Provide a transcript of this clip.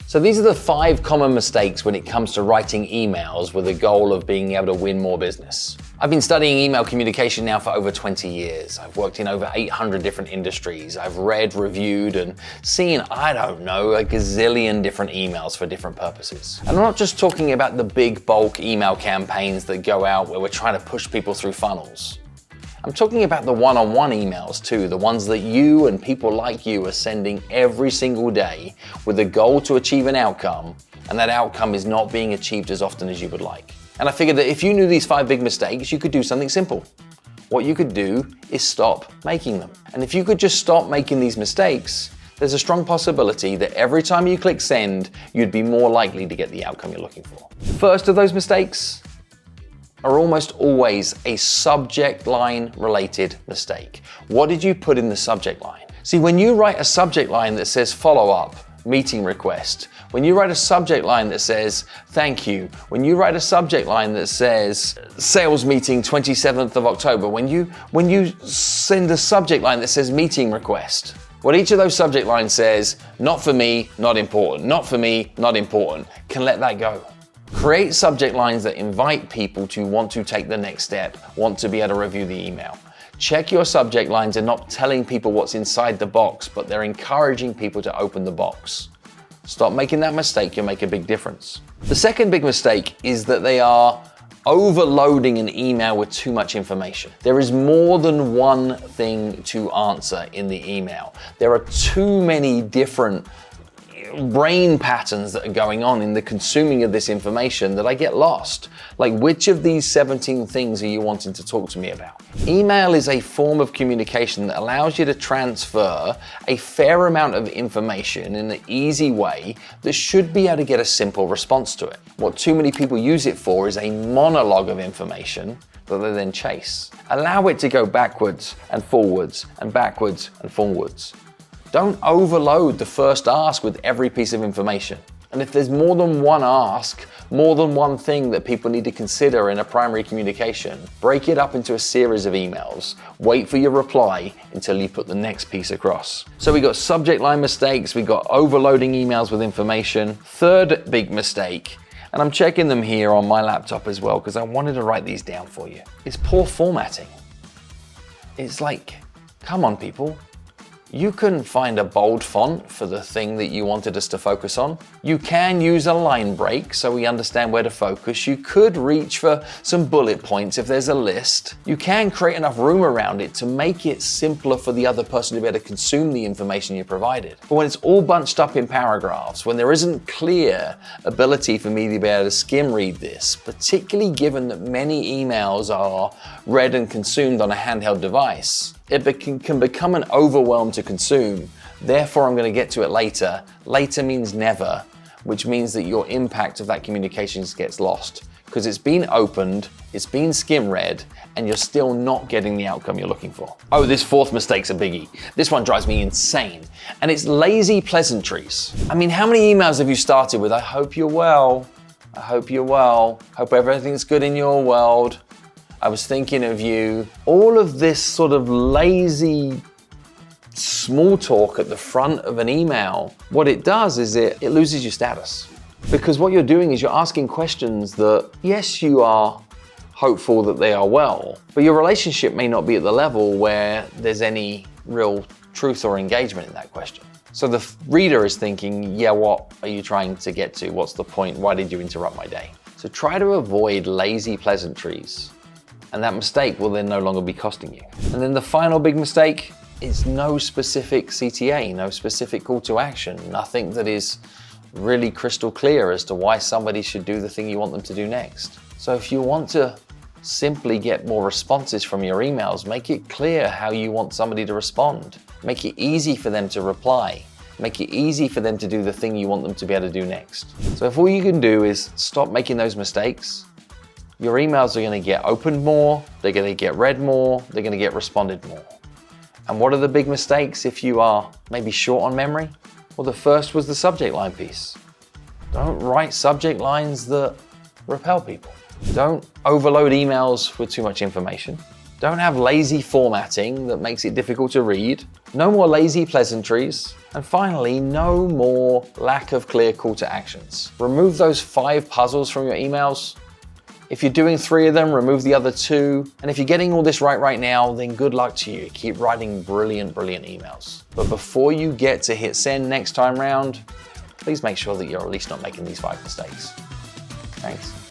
So these are the 5 common mistakes when it comes to writing emails with the goal of being able to win more business. I've been studying email communication now for over 20 years. I've worked in over 800 different industries. I've read, reviewed, and seen, I don't know, a gazillion different emails for different purposes. And I'm not just talking about the big bulk email campaigns that go out where we're trying to push people through funnels. I'm talking about the one-on-one emails too, the ones that you and people like you are sending every single day with the goal to achieve an outcome, and that outcome is not being achieved as often as you would like. And I figured that if you knew these 5 big mistakes, you could do something simple. What you could do is stop making them. And if you could just stop making these mistakes, there's a strong possibility that every time you click send, you'd be more likely to get the outcome you're looking for. First of those mistakes are almost always a subject line related mistake. What did you put in the subject line? See, when you write a subject line that says follow up, meeting request, when you write a subject line that says thank you, when you write a subject line that says sales meeting 27th of October, when you send a subject line that says meeting request, what each of those subject lines says, not for me, not important, not for me, not important, can let that go. Create subject lines that invite people to want to take the next step, want to be able to review the email. Check your subject lines are not telling people what's inside the box, but they're encouraging people to open the box. Stop making that mistake, you'll make a big difference. The second big mistake is that they are overloading an email with too much information. There is more than one thing to answer in the email. There are too many different brain patterns that are going on in the consuming of this information that I get lost. Like, which of these 17 things are you wanting to talk to me about? Email is a form of communication that allows you to transfer a fair amount of information in an easy way that should be able to get a simple response to it. What too many people use it for is a monologue of information that they then chase. Allow it to go backwards and forwards and backwards and forwards. Don't overload the first ask with every piece of information. And if there's more than one ask, more than one thing that people need to consider in a primary communication, break it up into a series of emails. Wait for your reply until you put the next piece across. So we got subject line mistakes, we got overloading emails with information. Third big mistake, and I'm checking them here on my laptop as well because I wanted to write these down for you, is poor formatting. It's like, come on people. You couldn't find a bold font for the thing that you wanted us to focus on. You can use a line break so we understand where to focus. You could reach for some bullet points if there's a list. You can create enough room around it to make it simpler for the other person to be able to consume the information you provided. But when it's all bunched up in paragraphs, when there isn't clear ability for me to be able to skim read this, particularly given that many emails are read and consumed on a handheld device, it can become an overwhelm to consume. Therefore, I'm going to get to it later. Later means never, which means that your impact of that communication gets lost because it's been opened, it's been skim read, and you're still not getting the outcome you're looking for. Oh, this fourth mistake's a biggie. This one drives me insane, and it's lazy pleasantries. I mean, how many emails have you started with, I hope you're well, I hope you're well, hope everything's good in your world, I was thinking of you. All of this sort of lazy small talk at the front of an email, what it does is it loses your status. Because what you're doing is you're asking questions that, yes, you are hopeful that they are well, but your relationship may not be at the level where there's any real truth or engagement in that question. So the reader is thinking, yeah, what are you trying to get to? What's the point? Why did you interrupt my day? So try to avoid lazy pleasantries. And that mistake will then no longer be costing you. And then the final big mistake is no specific CTA, no specific call to action, nothing that is really crystal clear as to why somebody should do the thing you want them to do next. So if you want to simply get more responses from your emails, make it clear how you want somebody to respond. Make it easy for them to reply. Make it easy for them to do the thing you want them to be able to do next. So if all you can do is stop making those mistakes, your emails are going to get opened more, they're going to get read more, they're going to get responded more. And what are the big mistakes if you are maybe short on memory? Well, the first was the subject line piece. Don't write subject lines that repel people. Don't overload emails with too much information. Don't have lazy formatting that makes it difficult to read. No more lazy pleasantries. And finally, no more lack of clear call to actions. Remove those 5 puzzles from your emails. If you're doing 3 of them, remove the other 2. And if you're getting all this right now, then good luck to you. Keep writing brilliant emails. But before you get to hit send next time round, please make sure that you're at least not making these 5 mistakes. Thanks.